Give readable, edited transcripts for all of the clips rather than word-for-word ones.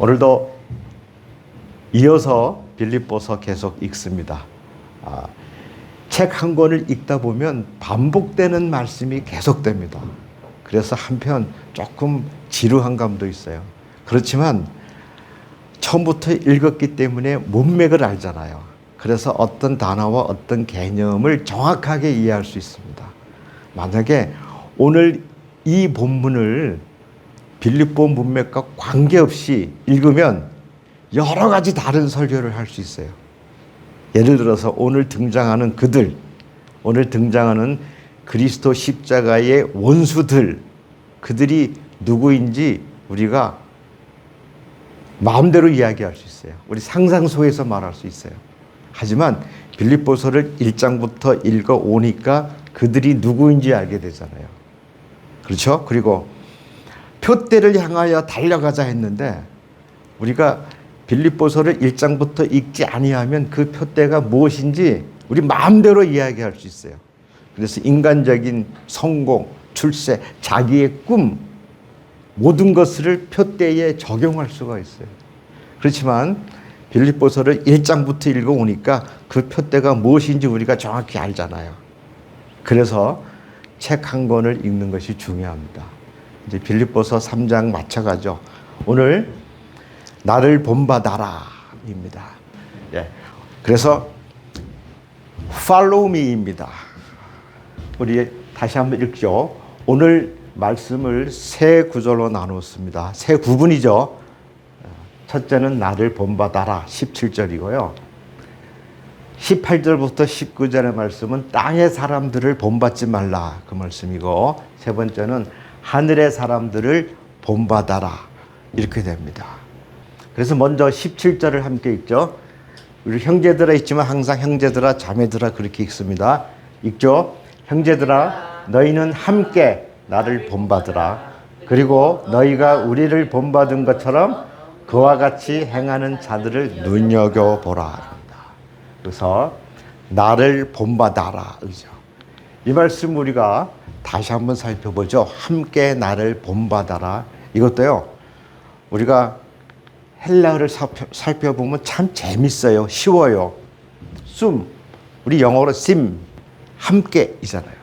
오늘도 이어서 빌립보서 계속 읽습니다. 책 한 권을 읽다 보면 반복되는 말씀이 계속됩니다. 그래서 한편 조금 지루한 감도 있어요. 그렇지만 처음부터 읽었기 때문에 문맥을 알잖아요. 그래서 어떤 단어와 어떤 개념을 정확하게 이해할 수 있습니다. 만약에 오늘 이 본문을 빌립보 문맥과 관계없이 읽으면 여러 가지 다른 설교를 할 수 있어요. 예를 들어서 오늘 등장하는 그들, 오늘 등장하는 그리스도 십자가의 원수들, 그들이 누구인지 우리가 마음대로 이야기할 수 있어요. 우리 상상 속에서 말할 수 있어요. 하지만 빌립보서를 1장부터 읽어오니까 그들이 누구인지 알게 되잖아요. 그렇죠? 그리고 표대를 향하여 달려가자 했는데 우리가 빌립보서를 1장부터 읽지 아니하면 그 표대가 무엇인지 우리 마음대로 이야기할 수 있어요. 그래서 인간적인 성공, 출세, 자기의 꿈 모든 것을 표대에 적용할 수가 있어요. 그렇지만 빌립보서를 1장부터 읽어오니까 그 표대가 무엇인지 우리가 정확히 알잖아요. 그래서 책 한 권을 읽는 것이 중요합니다. 이제 빌립보서 3장 맞춰가죠. 오늘 나를 본받아라입니다. 예. 그래서 follow me입니다. 우리 다시 한번 읽죠. 오늘 말씀을 세 구절로 나눴습니다. 세 구분이죠. 첫째는 나를 본받아라 17절이고요. 18절부터 19절의 말씀은 땅의 사람들을 본받지 말라 그 말씀이고, 세 번째는 하늘의 사람들을 본받아라 이렇게 됩니다. 그래서 먼저 17절을 함께 읽죠. 우리 형제들아 있지만 항상 형제들아 자매들아 그렇게 읽습니다. 읽죠. 형제들아 너희는 함께 나를 본받으라. 그리고 너희가 우리를 본받은 것처럼 그와 같이 행하는 자들을 눈여겨보라. 그래서 나를 본받아라. 이 말씀 우리가 다시 한번 살펴보죠. 함께 나를 본받아라. 이것도요. 우리가 헬라어를 살펴보면 참 재밌어요. 쉬워요. 숨, 우리 영어로 심, 함께이잖아요.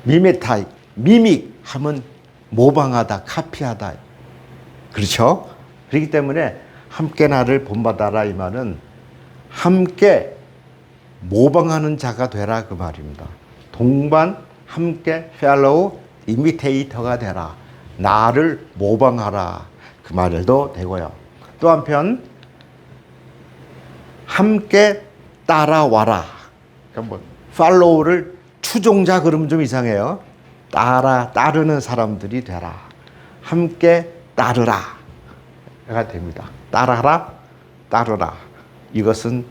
미메타이, 미믹 하면 모방하다, 카피하다. 그렇죠? 그렇기 때문에 함께 나를 본받아라 이 말은 함께 모방하는 자가 되라 그 말입니다. 동반, 함께, fellow, imitator가 되라. 나를 모방하라. 그 말도 되고요. 또 한편 함께 따라와라. 그러니까 follow를 추종자 그러면 좀 이상해요. 따르는 사람들이 되라. 함께 따르라가 됩니다. 따르라. 이것은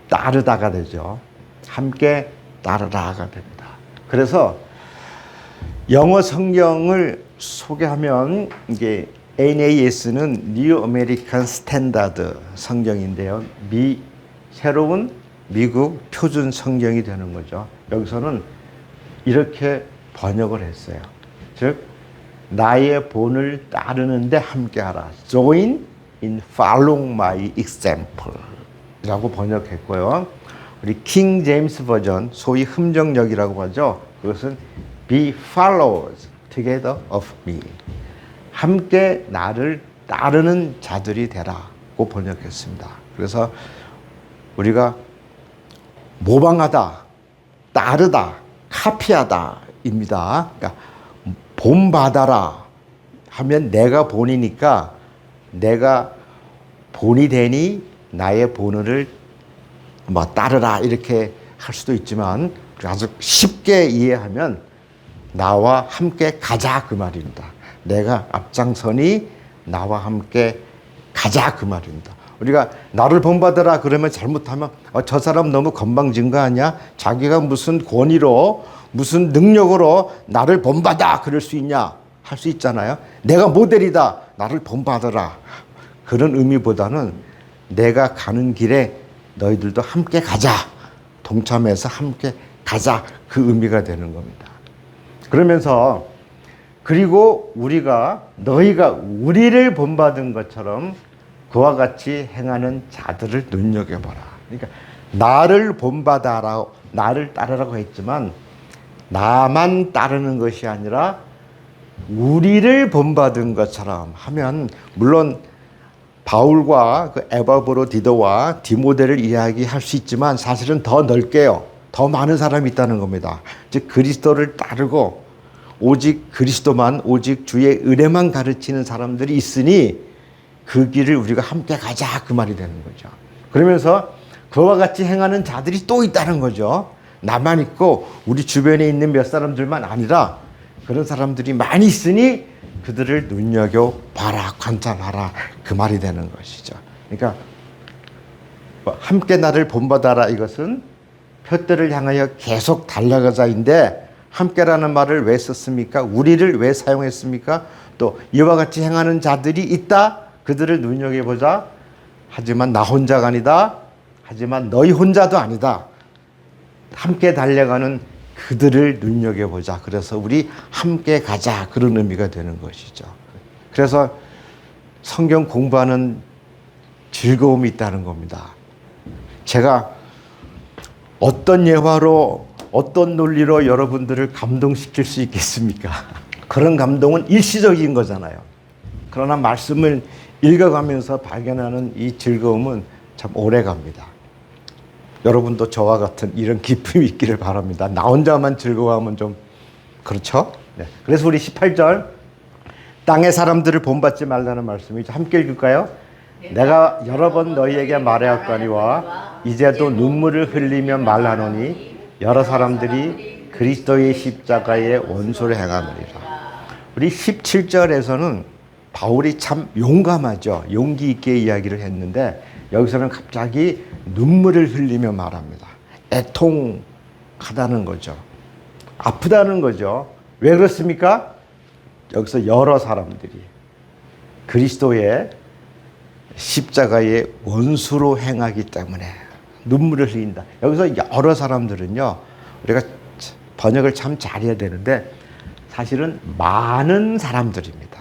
따르다가 되죠. 함께 따르라가 됩니다. 그래서 영어 성경을 소개하면 이게 NAS는 New American Standard 성경인데요. 새로운 미국 표준 성경이 되는 거죠. 여기서는 이렇게 번역을 했어요. 즉 나의 본을 따르는데 함께하라. Join in following my example 라고 번역했고요. 우리 킹 제임스 버전, 소위 흠정역이라고 하죠. 그것은 be followers together of me. 함께 나를 따르는 자들이 되라고 번역했습니다. 그래서 우리가 모방하다, 따르다, 카피하다입니다. 그러니까 본받아라 하면 내가 본이니까 내가 본이 되니 나의 본을 따르라 이렇게 할 수도 있지만 아주 쉽게 이해하면 나와 함께 가자 그 말입니다. 내가 앞장서니 나와 함께 가자 그 말입니다. 우리가 나를 본받아라 그러면 잘못하면 저 사람 너무 건방진 거 아니야? 자기가 무슨 권위로 무슨 능력으로 나를 본받아 그럴 수 있냐? 할 수 있잖아요. 내가 모델이다. 나를 본받아라. 그런 의미보다는 내가 가는 길에 너희들도 함께 가자. 동참해서 함께 가자. 그 의미가 되는 겁니다. 그러면서 그리고 너희가 우리를 본받은 것처럼 그와 같이 행하는 자들을 눈여겨보라. 그러니까 나를 본받아라, 나를 따르라고 했지만 나만 따르는 것이 아니라 우리를 본받은 것처럼 하면, 물론 바울과 그 에바브로디도와 디모데를 이야기할 수 있지만 사실은 더 넓게요. 더 많은 사람이 있다는 겁니다. 즉 그리스도를 따르고 오직 그리스도만, 오직 주의 은혜만 가르치는 사람들이 있으니 그 길을 우리가 함께 가자, 그 말이 되는 거죠. 그러면서 그와 같이 행하는 자들이 또 있다는 거죠. 나만 있고 우리 주변에 있는 몇 사람들만 아니라 그런 사람들이 많이 있으니 그들을 눈여겨봐라, 관찰하라, 그 말이 되는 것이죠. 그러니까 함께 나를 본받아라, 이것은 표대를 향하여 계속 달려가자인데, 함께라는 말을 왜 썼습니까? 우리를 왜 사용했습니까? 또 이와 같이 행하는 자들이 있다, 그들을 눈여겨보자. 하지만 나 혼자가 아니다. 하지만 너희 혼자도 아니다. 함께 달려가는 그들을 눈여겨보자. 그래서 우리 함께 가자, 그런 의미가 되는 것이죠. 그래서 성경 공부하는 즐거움이 있다는 겁니다. 제가 어떤 예화로, 어떤 논리로 여러분들을 감동시킬 수 있겠습니까? 그런 감동은 일시적인 거잖아요. 그러나 말씀을 읽어가면서 발견하는 이 즐거움은 참 오래 갑니다. 여러분도 저와 같은 이런 기쁨이 있기를 바랍니다. 나 혼자만 즐거워하면 좀 그렇죠? 네. 그래서 우리 18절, 땅의 사람들을 본받지 말라는 말씀이죠. 함께 읽을까요? 내가 여러 번 너희에게 말하였거니와 이제도 눈물을 흘리며 말하노니 여러 사람들이 그리스도의 십자가의 원수를 행하느니라. 우리 17절에서는 바울이 참 용감하죠. 용기 있게 이야기를 했는데 여기서는 갑자기 눈물을 흘리며 말합니다. 애통하다는 거죠. 아프다는 거죠. 왜 그렇습니까? 여기서 여러 사람들이 그리스도의 십자가의 원수로 행하기 때문에 눈물을 흘린다. 여기서 여러 사람들은요, 우리가 번역을 참 잘해야 되는데 사실은 많은 사람들입니다.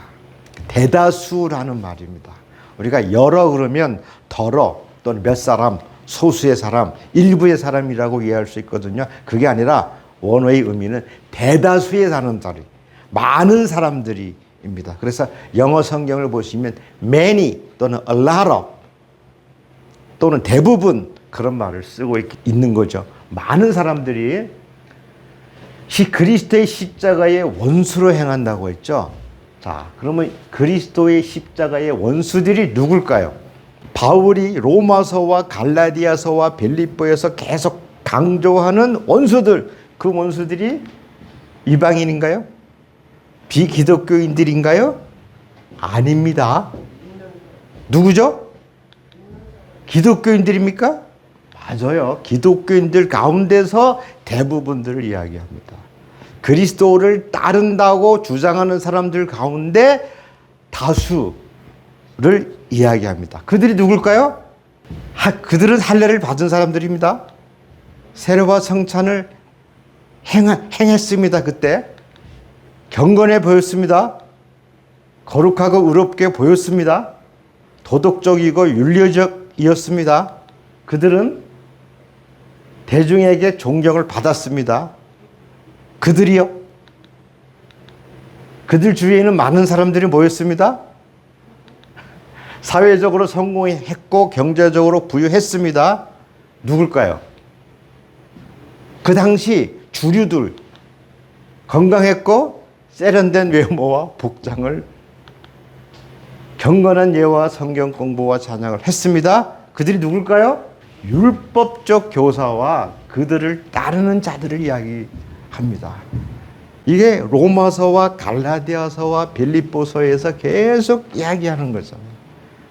대다수라는 말입니다. 우리가 여러 그러면 더러 또는 몇 사람, 소수의 사람, 일부의 사람이라고 이해할 수 있거든요. 그게 아니라 원어의 의미는 대다수의 사람들이, 많은 사람들이입니다. 그래서 영어 성경을 보시면 many 또는 a lot of 또는 대부분 그런 말을 쓰고 있는 거죠. 많은 사람들이 그리스도의 십자가의 원수로 행한다고 했죠. 자, 그러면 그리스도의 십자가의 원수들이 누굴까요? 바울이 로마서와 갈라디아서와 빌립보에서 계속 강조하는 원수들, 그 원수들이 이방인인가요? 비기독교인들인가요? 아닙니다. 누구죠? 기독교인들입니까? 맞아요. 기독교인들 가운데서 대부분들을 이야기합니다. 그리스도를 따른다고 주장하는 사람들 가운데 다수를 이야기합니다. 그들이 누굴까요? 그들은 할례를 받은 사람들입니다. 세례와 성찬을 행했습니다. 그때 경건해 보였습니다. 거룩하고 의롭게 보였습니다. 도덕적이고 윤리적이었습니다. 그들은 대중에게 존경을 받았습니다. 그들이요? 그들 주위에는 많은 사람들이 모였습니다. 사회적으로 성공했고 경제적으로 부유했습니다. 누굴까요? 그 당시 주류들, 건강했고 세련된 외모와 복장을, 경건한 예와 성경 공부와 찬양을 했습니다. 그들이 누굴까요? 율법적 교사와 그들을 따르는 자들을 이야기합니다. 이게 로마서와 갈라디아서와 빌립보서에서 계속 이야기하는 거죠.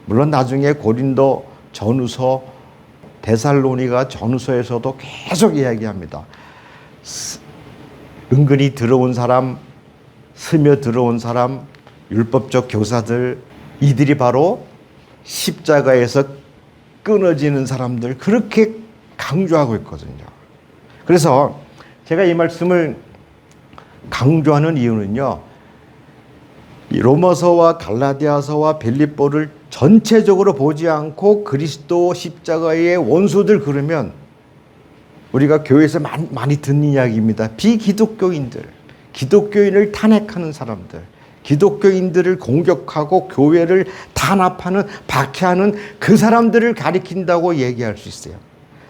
물론 나중에 고린도 전후서, 데살로니가 전후서에서도 계속 이야기합니다. 은근히 들어온 사람, 스며 들어온 사람, 율법적 교사들, 이들이 바로 십자가에서 끊어지는 사람들, 그렇게 강조하고 있거든요. 그래서 제가 이 말씀을 강조하는 이유는요, 이 로마서와 갈라디아서와 빌립보를 전체적으로 보지 않고 그리스도 십자가의 원수들 그러면 우리가 교회에서 많이 듣는 이야기입니다. 비기독교인들, 기독교인을 탄핵하는 사람들, 기독교인들을 공격하고 교회를 탄압하는, 박해하는 그 사람들을 가리킨다고 얘기할 수 있어요.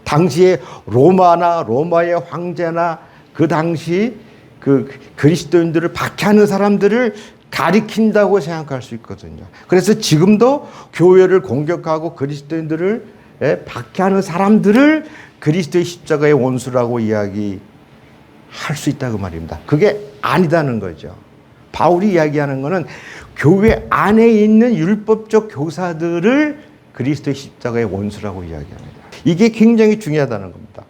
당시에 로마의 황제나 그 당시 그 그리스도인들을 박해하는 사람들을 가리킨다고 생각할 수 있거든요. 그래서 지금도 교회를 공격하고 그리스도인들을 박해하는 사람들을 그리스도의 십자가의 원수라고 이야기할 수 있다 그 말입니다. 그게 아니다는 거죠. 바울이 이야기하는 것은 교회 안에 있는 율법적 교사들을 그리스도의 십자가의 원수라고 이야기합니다. 이게 굉장히 중요하다는 겁니다.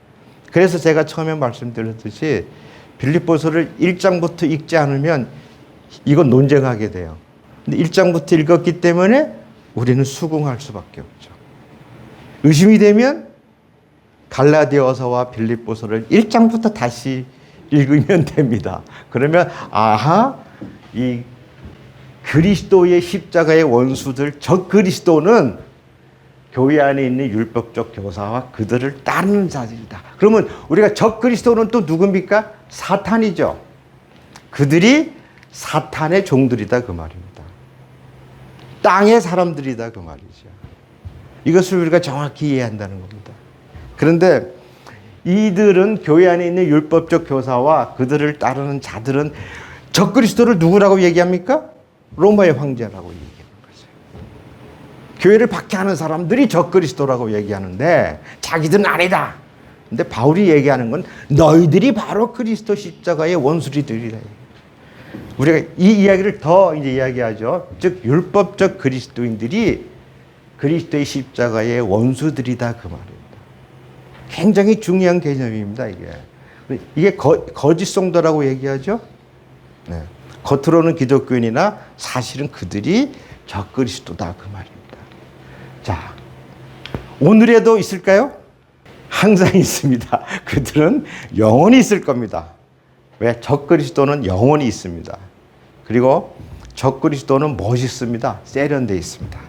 그래서 제가 처음에 말씀드렸듯이 빌립보서를 1장부터 읽지 않으면 이건 논쟁하게 돼요. 근데 1장부터 읽었기 때문에 우리는 수긍할 수밖에 없죠. 의심이 되면 갈라디아서와 빌립보서를 1장부터 다시 읽으면 됩니다. 그러면 아하, 이 그리스도의 십자가의 원수들, 적 그리스도는 교회 안에 있는 율법적 교사와 그들을 따르는 자들이다. 그러면 우리가 적 그리스도는 또 누굽니까? 사탄이죠. 그들이 사탄의 종들이다 그 말입니다. 땅의 사람들이다 그 말이죠. 이것을 우리가 정확히 이해한다는 겁니다. 그런데 이들은 교회 안에 있는 율법적 교사와 그들을 따르는 자들은 적그리스도를 누구라고 얘기합니까? 로마의 황제라고 얘기하는 거죠. 교회를 박해하는 사람들이 적그리스도라고 얘기하는데 자기들은 아니다. 근데 바울이 얘기하는 건 너희들이 바로 그리스도 십자가의 원수들이다. 우리가 이 이야기를 더 이제 이야기하죠. 즉 율법적 그리스도인들이 그리스도의 십자가의 원수들이다 그 말입니다. 굉장히 중요한 개념입니다. 이게 거짓 성도라고 얘기하죠. 네. 겉으로는 기독교인이나 사실은 그들이 적그리스도다 그 말입니다. 자, 오늘에도 있을까요? 항상 있습니다. 그들은 영원히 있을 겁니다. 왜? 적그리스도는 영원히 있습니다. 그리고 적그리스도는 멋있습니다. 세련되어 있습니다.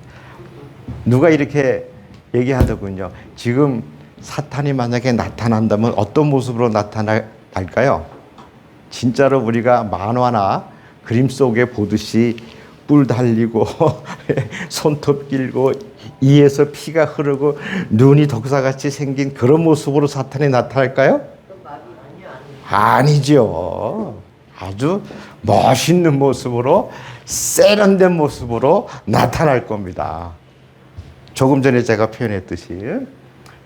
누가 이렇게 얘기하더군요. 지금 사탄이 만약에 나타난다면 어떤 모습으로 나타날까요? 진짜로 우리가 만화나 그림 속에 보듯이 뿔 달리고 손톱 길고 이에서 피가 흐르고 눈이 독사같이 생긴 그런 모습으로 사탄이 나타날까요? 아니죠. 아주 멋있는 모습으로 세련된 모습으로 나타날 겁니다. 조금 전에 제가 표현했듯이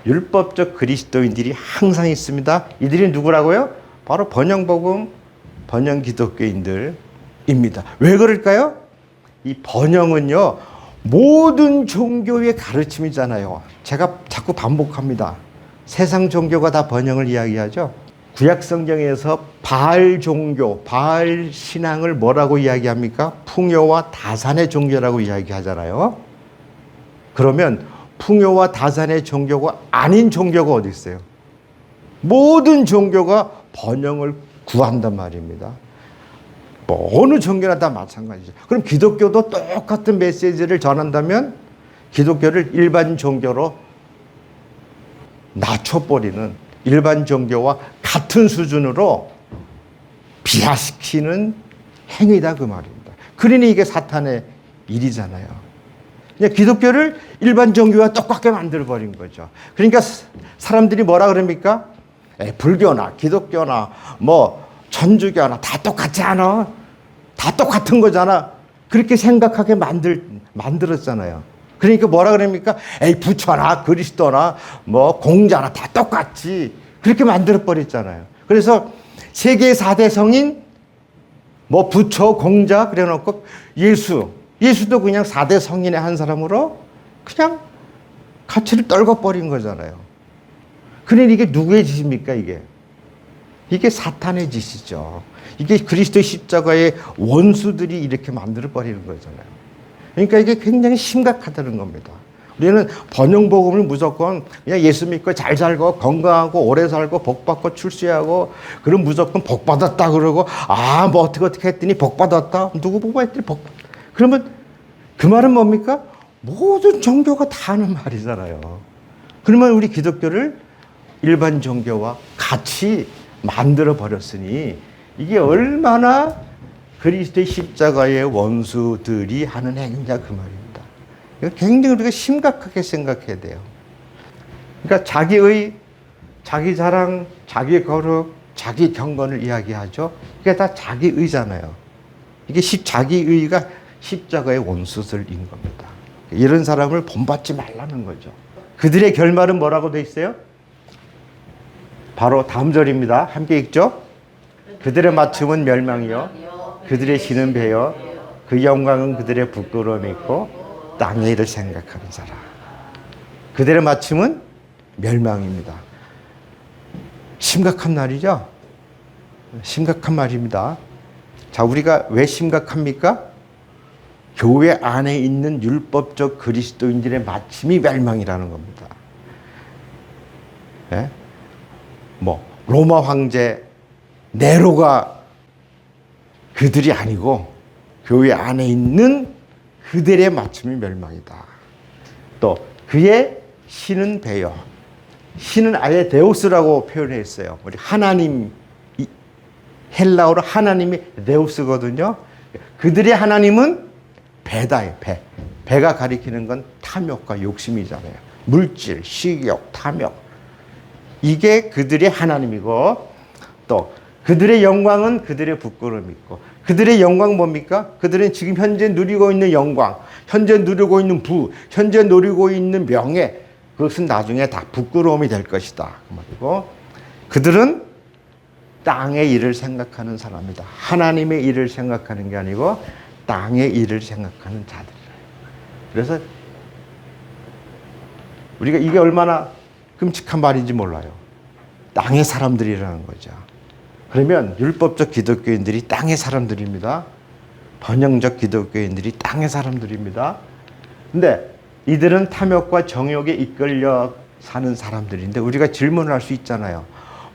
율법적 그리스도인들이 항상 있습니다. 이들이 누구라고요? 바로 번영복음, 번영 기독교인들입니다. 왜 그럴까요? 이 번영은요, 모든 종교의 가르침이잖아요. 제가 자꾸 반복합니다. 세상 종교가 다 번영을 이야기하죠. 구약 성경에서 바알 종교, 바알 신앙을 뭐라고 이야기합니까? 풍요와 다산의 종교라고 이야기하잖아요. 그러면 풍요와 다산의 종교가 아닌 종교가 어디 있어요? 모든 종교가 번영을 구한단 말입니다. 뭐 어느 종교나 다 마찬가지죠. 그럼 기독교도 똑같은 메시지를 전한다면 기독교를 일반 종교로 낮춰버리는, 일반 종교와 같은 수준으로 비하시키는 행위다 그 말입니다. 그러니 이게 사탄의 일이잖아요. 그냥 기독교를 일반 종교와 똑같게 만들어버린 거죠. 그러니까 사람들이 뭐라 그럽니까? 불교나 기독교나 뭐 천주교나 다 똑같지 않아? 다 똑같은 거잖아. 그렇게 생각하게 만들었잖아요. 그러니까 뭐라 그럽니까? 부처나 그리스도나 뭐 공자나 다 똑같지. 그렇게 만들어버렸잖아요. 그래서 세계 4대 성인 뭐 부처, 공자 그래 놓고 예수도 그냥 4대 성인의 한 사람으로 그냥 가치를 떨궈버린 거잖아요. 그러니 이게 누구의 짓입니까, 이게? 이게 사탄의 짓이죠. 이게 그리스도의 십자가의 원수들이 이렇게 만들어버리는 거잖아요. 그러니까 이게 굉장히 심각하다는 겁니다. 우리는 번영복음을 무조건 그냥 예수 믿고 잘 살고 건강하고 오래 살고 복받고 출세하고 그럼 무조건 복받았다 그러고 뭐 어떻게 했더니 복받았다. 누구 보고 했더니 그러면 그 말은 뭡니까? 모든 종교가 다 하는 말이잖아요. 그러면 우리 기독교를 일반 종교와 같이 만들어 버렸으니 이게 얼마나 그리스도의 십자가의 원수들이 하는 행위냐 그 말입니다. 이거 굉장히 우리가 심각하게 생각해야 돼요. 그러니까 자기 자랑, 자기 거룩, 자기 경건을 이야기하죠. 이게 다 자기의잖아요. 이게 자기의가 십자가의 원수들인 겁니다. 이런 사람을 본받지 말라는 거죠. 그들의 결말은 뭐라고 돼 있어요? 바로 다음 절입니다. 함께 읽죠. 그들의 맞춤은 멸망이요 그들의 신은 배요 그 영광은 그들의 부끄러움이 있고 땅의 일을 생각하는 자라. 그들의 맞춤은 멸망입니다. 심각한 말이죠. 심각한 말입니다. 자, 우리가 왜 심각합니까? 교회 안에 있는 율법적 그리스도인들의 마침이 멸망이라는 겁니다. 예? 로마 황제 네로가 그들이 아니고 교회 안에 있는 그들의 마침이 멸망이다. 또 그의 신은 배요. 신은 아예 데우스라고 표현했어요. 우리 하나님, 헬라어로 하나님이 데우스거든요. 그들의 하나님은 배다예요. 배가 가리키는 건 탐욕과 욕심이잖아요. 물질, 식욕, 탐욕. 이게 그들의 하나님이고 또 그들의 영광은 그들의 부끄러움이 있고 그들의 영광 뭡니까? 그들은 지금 현재 누리고 있는 영광, 현재 누리고 있는 부, 현재 누리고 있는 명예 그것은 나중에 다 부끄러움이 될 것이다. 그 말이고 그들은 땅의 일을 생각하는 사람이다. 하나님의 일을 생각하는 게 아니고 땅의 일을 생각하는 자들이에요. 그래서 우리가 이게 얼마나 끔찍한 말인지 몰라요. 땅의 사람들이라는 거죠. 그러면 율법적 기독교인들이 땅의 사람들입니다. 번영적 기독교인들이 땅의 사람들입니다. 근데 이들은 탐욕과 정욕에 이끌려 사는 사람들인데 우리가 질문을 할 수 있잖아요.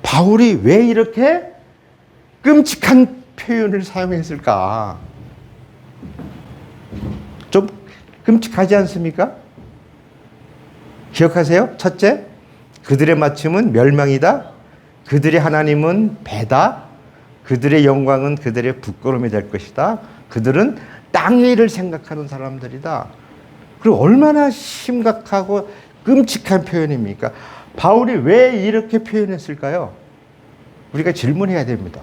바울이 왜 이렇게 끔찍한 표현을 사용했을까? 좀 끔찍하지 않습니까? 기억하세요? 첫째, 그들의 마침은 멸망이다. 그들의 하나님은 배다. 그들의 영광은 그들의 부끄러움이 될 것이다. 그들은 땅의 일을 생각하는 사람들이다. 그리고 얼마나 심각하고 끔찍한 표현입니까? 바울이 왜 이렇게 표현했을까요? 우리가 질문해야 됩니다.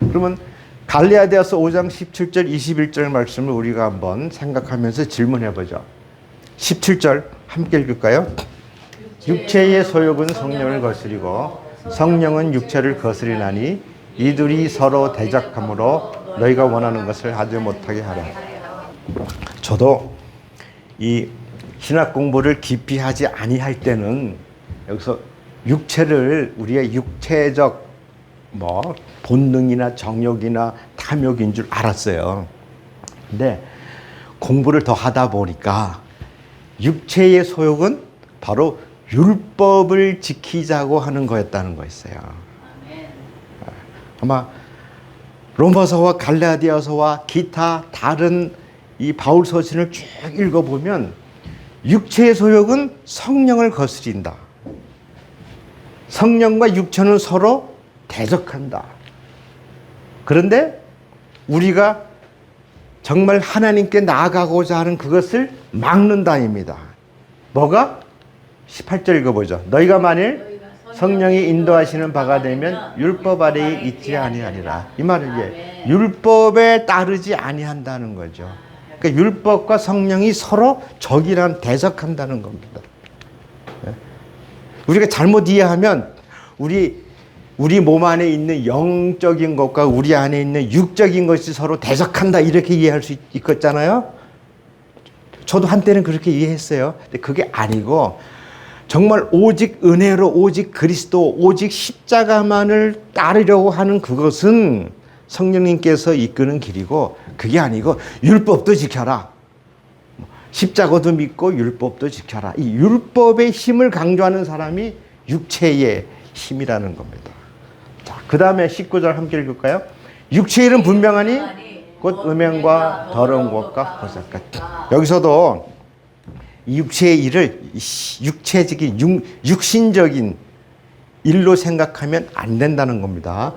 그러면 갈라디아서 5장 17절 21절 말씀을 우리가 한번 생각하면서 질문해보죠. 17절 함께 읽을까요? 육체의 소욕은 성령을 거스리고 성령은 육체를 거스리나니 이들이 서로 대적함으로 너희가 원하는 것을 하지 못하게 하라. 저도 이 신학 공부를 깊이 하지 아니할 때는 여기서 육체를 우리의 육체적 본능이나 정욕이나 탐욕인 줄 알았어요. 근데 공부를 더 하다 보니까 육체의 소욕은 바로 율법을 지키자고 하는 거였다는 거였어요. 아마 로마서와 갈라디아서와 기타 다른 이 바울 서신을 쭉 읽어보면 육체의 소욕은 성령을 거스린다. 성령과 육체는 서로 대적한다. 그런데 우리가 정말 하나님께 나아가고자 하는 그것을 막는다입니다. 뭐가? 18절 읽어보죠. 너희가 만일 성령이 인도하시는 바가 되면 율법 아래에 있지 아니하리라. 이 말은 이제 율법에 따르지 아니한다는 거죠. 그러니까 율법과 성령이 서로 적이란 대적한다는 겁니다. 우리가 잘못 이해하면 우리 몸 안에 있는 영적인 것과 우리 안에 있는 육적인 것이 서로 대적한다 이렇게 이해할 수 있겠잖아요. 저도 한때는 그렇게 이해했어요. 근데 그게 아니고 정말 오직 은혜로 오직 그리스도 오직 십자가만을 따르려고 하는 그것은 성령님께서 이끄는 길이고 그게 아니고 율법도 지켜라. 십자가도 믿고 율법도 지켜라. 이 율법의 힘을 강조하는 사람이 육체의 힘이라는 겁니다. 자, 그 다음에 19절 함께 읽을까요? 육체의 일은 분명하니 곧 음행과 더러운 것과 호색과. 여기서도 육체의 일을 육체적인 육신적인 일로 생각하면 안 된다는 겁니다.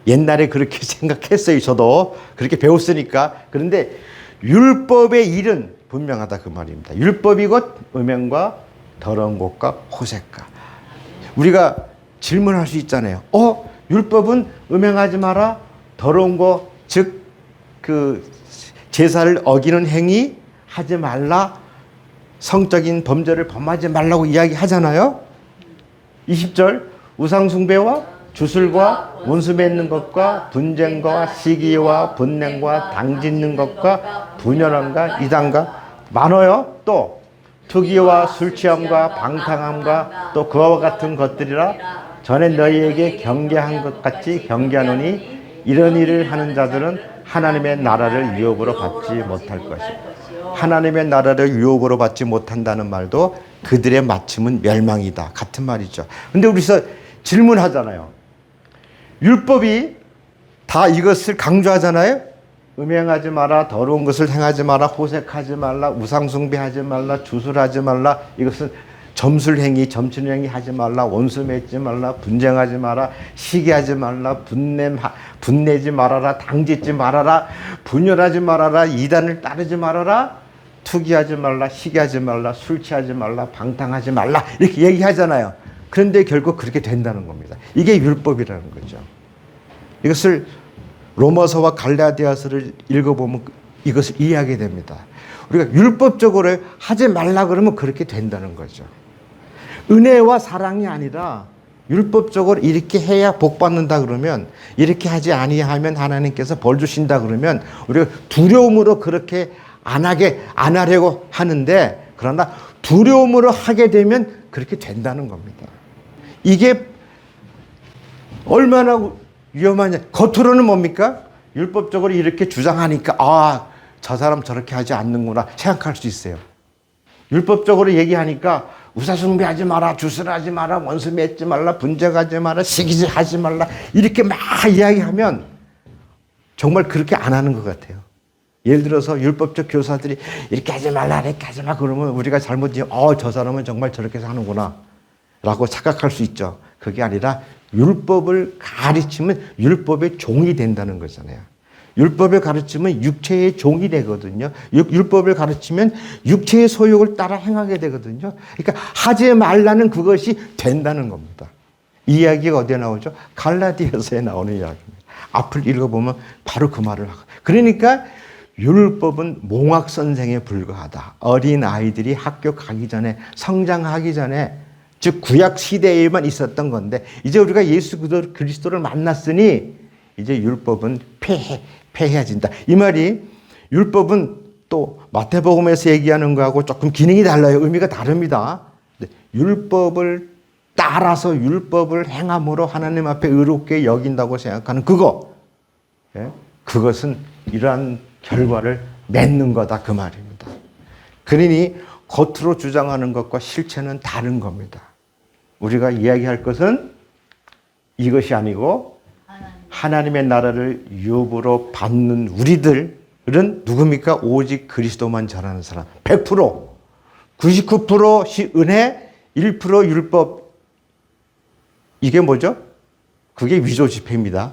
옛날에 그렇게 생각했어요. 저도 그렇게 배웠으니까. 그런데 율법의 일은 분명하다 그 말입니다. 율법이 곧 음행과 더러운 것과 호색과. 우리가 질문할 수 있잖아요. 율법은 음행하지 마라, 더러운 거, 즉 그 제사를 어기는 행위 하지 말라, 성적인 범죄를 범하지 말라고 이야기하잖아요. 20절 우상숭배와 주술과 원수 맺는 것과 분쟁과 시기와 분냉과 당짓는 것과 분열함과 이단과 많아요. 또 투기와 술취함과 방탕함과 또 그와 같은 것들이라 전에 너희에게 경계한 것 같이 경계하노니 이런 일을 하는 자들은 하나님의 나라를 유업으로 받지 못할 것이요. 하나님의 나라를 유업으로 받지 못한다는 말도 그들의 마침은 멸망이다 같은 말이죠. 근데 우리서 질문하잖아요. 율법이 다 이것을 강조하잖아요. 음행하지 마라, 더러운 것을 행하지 마라, 호색하지 말라, 우상숭배하지 말라, 주술하지 말라. 이것은 점술행위, 점친행위 하지 말라, 원수 맺지 말라, 분쟁하지 마라, 시기하지 말라, 분내지 말아라, 당짓지 말아라, 분열하지 말아라, 이단을 따르지 말아라, 투기하지 말라, 시기하지 말라, 술 취하지 말라, 방탕하지 말라 이렇게 얘기하잖아요. 그런데 결국 그렇게 된다는 겁니다. 이게 율법이라는 거죠. 이것을 로마서와 갈라디아서를 읽어보면 이것을 이해하게 됩니다. 우리가 율법적으로 하지 말라 그러면 그렇게 된다는 거죠. 은혜와 사랑이 아니라 율법적으로 이렇게 해야 복 받는다 그러면, 이렇게 하지 아니하면 하나님께서 벌 주신다 그러면 우리가 두려움으로 그렇게 안 하려고 하는데, 그러나 두려움으로 하게 되면 그렇게 된다는 겁니다. 이게 얼마나 위험하냐. 겉으로는 뭡니까? 율법적으로 이렇게 주장하니까 저 사람 저렇게 하지 않는구나 생각할 수 있어요. 율법적으로 얘기하니까 우사숭배하지 마라, 주술하지 마라, 원수 맺지 말라, 분쟁하지 마라, 시기하지 말라 이렇게 막 이야기하면 정말 그렇게 안 하는 것 같아요. 예를 들어서 율법적 교사들이 이렇게 하지 말라, 이렇게 하지 마 그러면 우리가 잘못 저 사람은 정말 저렇게 사는구나 라고 착각할 수 있죠. 그게 아니라 율법을 가르치면 율법의 종이 된다는 거잖아요. 율법을 가르치면 육체의 종이 되거든요. 율법을 가르치면 육체의 소욕을 따라 행하게 되거든요. 그러니까 하지 말라는 그것이 된다는 겁니다. 이 이야기가 어디에 나오죠? 갈라디아서에 나오는 이야기입니다. 앞을 읽어보면 바로 그 말을 하고. 그러니까 율법은 몽학 선생에 불과하다. 어린 아이들이 학교 가기 전에, 성장하기 전에, 즉 구약 시대에만 있었던 건데 이제 우리가 예수 그리스도를 만났으니 이제 율법은 폐해진다. 이 말이 율법은 또 마태복음에서 얘기하는 거하고 조금 기능이 달라요. 의미가 다릅니다. 율법을 따라서 율법을 행함으로 하나님 앞에 의롭게 여긴다고 생각하는 그거, 그것은 이러한 결과를 맺는 거다 그 말입니다. 그러니 겉으로 주장하는 것과 실체는 다른 겁니다. 우리가 이야기할 것은 이것이 아니고 하나님의 나라를 유업으로 받는 우리들은 누굽니까? 오직 그리스도만 전하는 사람. 100%, 99% 은혜, 1% 율법. 이게 뭐죠? 그게 위조 지폐입니다.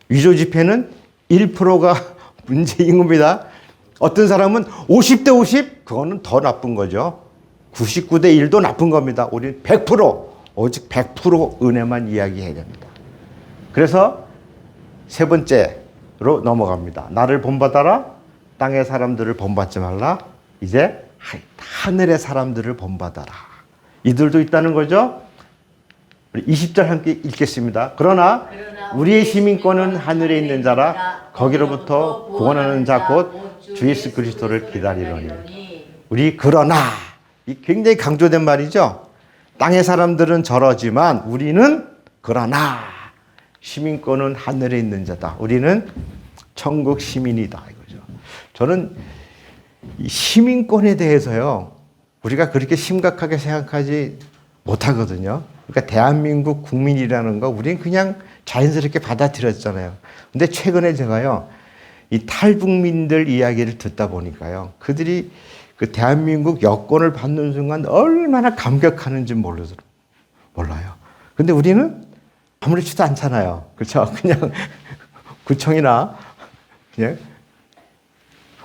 위조 지폐는 1%가 문제인 겁니다. 어떤 사람은 50대 50, 그거는 더 나쁜 거죠. 99대 1도 나쁜 겁니다. 우리는 100%, 오직 100% 은혜만 이야기해야 됩니다. 그래서 세 번째로 넘어갑니다. 나를 본받아라. 땅의 사람들을 본받지 말라. 이제 하늘의 사람들을 본받아라. 이들도 있다는 거죠. 20절 함께 읽겠습니다. 그러나 우리의 시민권은 하늘에 있는 자라. 거기로부터 구원하는 자 곧 주 예수 그리스도를 기다리려니. 우리 그러나, 이 굉장히 강조된 말이죠. 땅의 사람들은 저러지만 우리는 그러나 시민권은 하늘에 있는 자다. 우리는 천국 시민이다 이거죠. 저는 이 시민권에 대해서요, 우리가 그렇게 심각하게 생각하지 못하거든요. 그러니까 대한민국 국민이라는 거 우리는 그냥 자연스럽게 받아들였잖아요. 근데 최근에 제가요, 이 탈북민들 이야기를 듣다 보니까요. 그들이 그 대한민국 여권을 받는 순간 얼마나 감격하는지 몰라요. 근데 우리는 아무렇지도 않잖아요. 그렇죠? 그냥 구청이나 그냥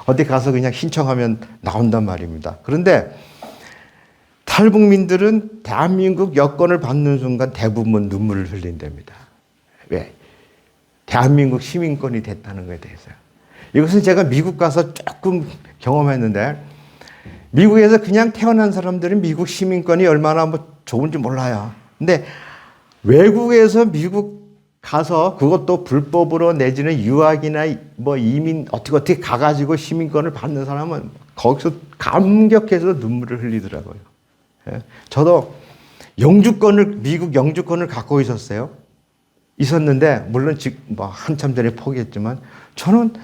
어디 가서 그냥 신청하면 나온단 말입니다. 그런데 탈북민들은 대한민국 여권을 받는 순간 대부분 눈물을 흘린답니다. 왜? 대한민국 시민권이 됐다는 것에 대해서요. 이것은 제가 미국 가서 조금 경험했는데, 미국에서 그냥 태어난 사람들은 미국 시민권이 얼마나 뭐 좋은지 몰라요. 근데 외국에서 미국 가서 그것도 불법으로 내지는 유학이나 뭐 이민 어떻게 가가지고 시민권을 받는 사람은 거기서 감격해서 눈물을 흘리더라고요. 예. 저도 미국 영주권을 갖고 있었는데, 물론 지금 뭐 한참 전에 포기했지만, 저는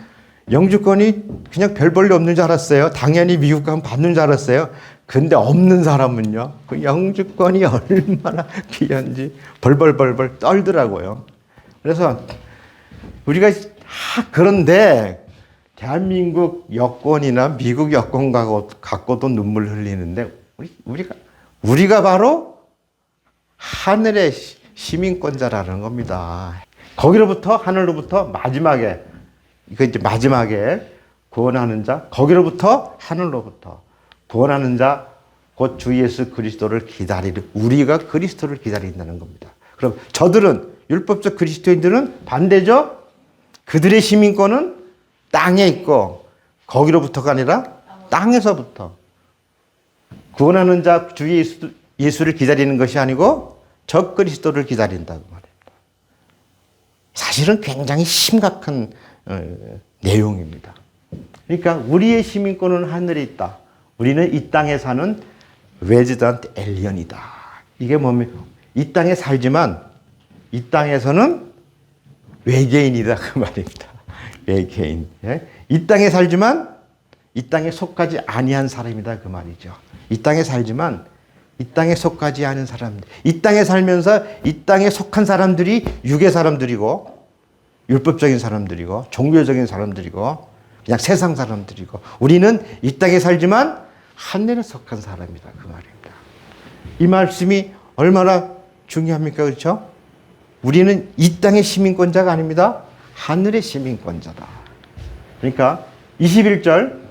영주권이 그냥 별 볼일 없는 줄 알았어요. 당연히 미국 가면 받는 줄 알았어요. 근데 없는 사람은요, 그 영주권이 얼마나 귀한지 벌벌벌벌 떨더라고요. 그래서 우리가 그런데 대한민국 여권이나 미국 여권 갖고도 눈물 흘리는데, 우리가 바로 하늘의 시민권자라는 겁니다. 거기로부터, 하늘로부터 마지막에 구원하는 자, 거기로부터 하늘로부터 구원하는 자, 곧 주 예수 그리스도를 우리가 그리스도를 기다린다는 겁니다. 그럼 저들은, 율법적 그리스도인들은 반대죠? 그들의 시민권은 땅에 있고, 거기로부터가 아니라 땅에서부터. 구원하는 자, 주 예수를 기다리는 것이 아니고 적 그리스도를 기다린다고 말입니다. 사실은 굉장히 심각한 내용입니다. 그러니까 우리의 시민권은 하늘에 있다. 우리는 이 땅에 사는 레지던트 엘리언이다. 이게 뭐면 이 땅에 살지만 이 땅에서는 외계인이다 그 말입니다. 외계인. 이 땅에 살지만 이 땅에 속하지 아니한 사람이다 그 말이죠. 이 땅에 살지만 이 땅에 속하지 않은 사람들. 이 땅에 살면서 이 땅에 속한 사람들이 육의 사람들이고, 율법적인 사람들이고, 종교적인 사람들이고, 그냥 세상 사람들이고, 우리는 이 땅에 살지만 하늘에 속한 사람이다 그 말입니다. 이 말씀이 얼마나 중요합니까? 그렇죠? 우리는 이 땅의 시민권자가 아닙니다. 하늘의 시민권자다. 그러니까 21절,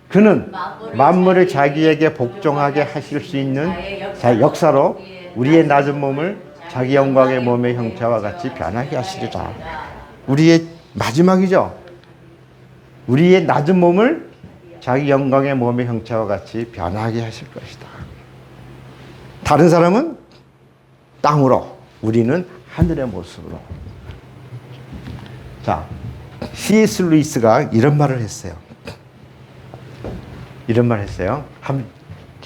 그는 만물을 자기에게 복종하게 하실 수 있는 역사로 우리의 낮은 몸을 자기 영광의 몸의 형체와 같이 변하게 하시리라. 우리의 마지막이죠. 우리의 낮은 몸을 자기 영광의 몸의 형체와 같이 변하게 하실 것이다. 다른 사람은 땅으로, 우리는 하늘의 모습으로. 자, C.S. 루이스가 이런 말을 했어요. 한번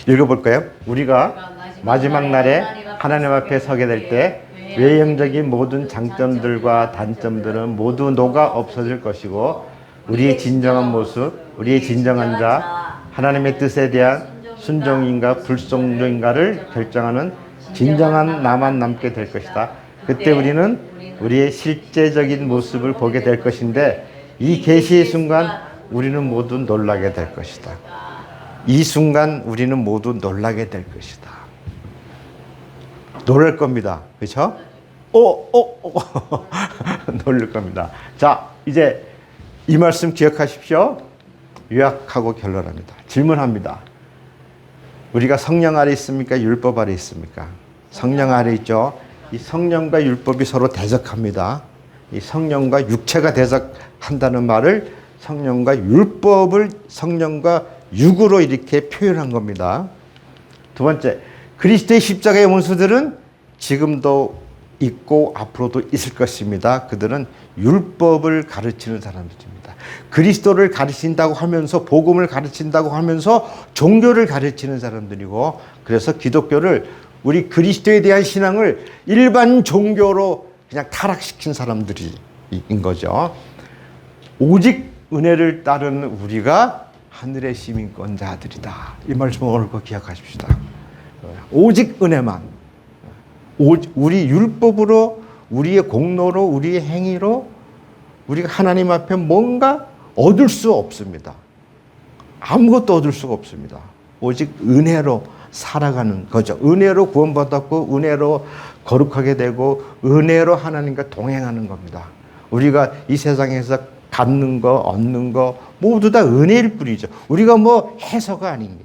읽어볼까요? 우리가 마지막 날에 하나님 앞에 서게 될 때 외형적인 모든 장점들과 단점들은 모두 녹아 없어질 것이고, 우리의 진정한 모습, 우리의 진정한 자, 하나님의 뜻에 대한 순종인가 불순종인가를 결정하는 진정한 나만 남게 될 것이다. 그때 우리는 우리의 실제적인 모습을 보게 될 것인데, 이 계시의 순간 우리는 모두 놀라게 될 것이다. 이 순간 우리는 모두 놀라게 될 것이다. 놀랄 겁니다. 그렇죠? 놀랄 겁니다. 자, 이제 이 말씀 기억하십시오. 요약하고 결론합니다. 질문합니다. 우리가 성령 아래 있습니까? 율법 아래 있습니까? 성령 아래 있죠. 이 성령과 율법이 서로 대적합니다. 이 성령과 육체가 대적한다는 말을 성령과 율법을 성령과 육으로 이렇게 표현한 겁니다. 두 번째, 그리스도의 십자가의 원수들은 지금도 있고 앞으로도 있을 것입니다. 그들은 율법을 가르치는 사람들입니다. 그리스도를 가르친다고 하면서, 복음을 가르친다고 하면서 종교를 가르치는 사람들이고, 그래서 기독교를, 우리 그리스도에 대한 신앙을 일반 종교로 그냥 타락시킨 사람들인 거죠. 오직 은혜를 따르는 우리가 하늘의 시민권자들이다. 이 말씀을 오늘 꼭 기억하십시다. 오직 은혜만, 우리 율법으로, 우리의 공로로, 우리의 행위로 우리가 하나님 앞에 뭔가 얻을 수 없습니다. 아무것도 얻을 수가 없습니다. 오직 은혜로 살아가는 거죠. 은혜로 구원받았고 은혜로 거룩하게 되고 은혜로 하나님과 동행하는 겁니다. 우리가 이 세상에서 갖는 거, 얻는 거 모두 다 은혜일 뿐이죠. 우리가 뭐 해서가 아닙니다.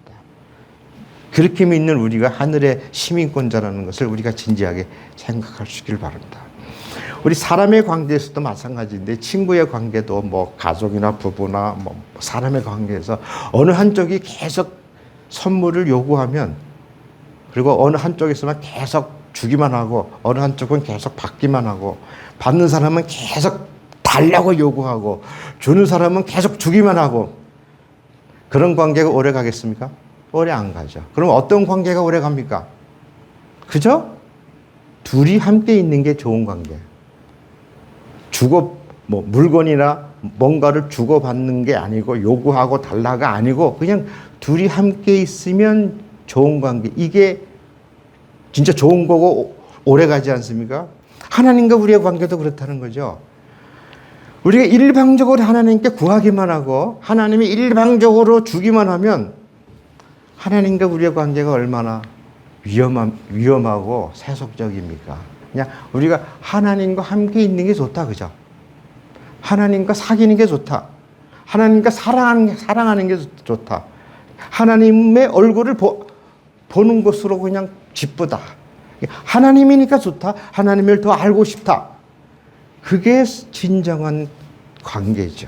그렇게 믿는 우리가 하늘의 시민권자라는 것을 우리가 진지하게 생각할 수 있길 바랍니다. 우리 사람의 관계에서도 마찬가지인데 친구의 관계도 뭐 가족이나 부부나 뭐 사람의 관계에서 어느 한쪽이 계속 선물을 요구하면 그리고 어느 한쪽에서만 계속 주기만 하고 어느 한쪽은 계속 받기만 하고 받는 사람은 계속 달라고 요구하고 주는 사람은 계속 주기만 하고 그런 관계가 오래 가겠습니까? 오래 안 가죠. 그럼 어떤 관계가 오래 갑니까? 그죠? 둘이 함께 있는 게 좋은 관계. 뭐 물건이나 뭔가를 주고받는 게 아니고 요구하고 달라가 아니고 그냥 둘이 함께 있으면 좋은 관계. 이게 진짜 좋은 거고 오래 가지 않습니까? 하나님과 우리의 관계도 그렇다는 거죠. 우리가 일방적으로 하나님께 구하기만 하고 하나님이 일방적으로 주기만 하면 하나님과 우리의 관계가 얼마나 위험하고 세속적입니까? 그냥 우리가 하나님과 함께 있는 게 좋다, 그죠? 하나님과 사귀는 게 좋다. 하나님과 사랑하는 게 좋다. 하나님의 얼굴을 보는 것으로 그냥 기쁘다. 하나님이니까 좋다. 하나님을 더 알고 싶다. 그게 진정한 관계죠.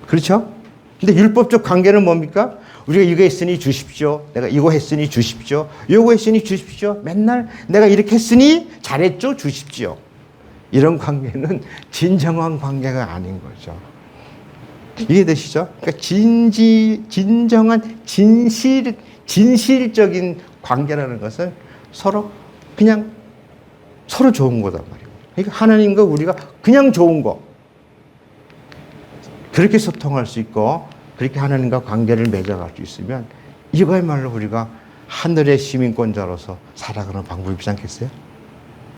그렇죠? 근데 율법적 관계는 뭡니까? 우리가 이거 했으니 주십시오. 내가 이거 했으니 주십시오. 요거 했으니 주십시오. 맨날 내가 이렇게 했으니 잘했죠? 주십시오. 이런 관계는 진정한 관계가 아닌 거죠. 이해되시죠? 그러니까 진정한 진실적인 관계라는 것은 서로 좋은 거단 말이에요. 그러니까 하나님과 우리가 그냥 좋은 거. 그렇게 소통할 수 있고 그렇게 하나님과 관계를 맺어갈 수 있으면 이거야말로 우리가 하늘의 시민권자로서 살아가는 방법이지 않겠어요?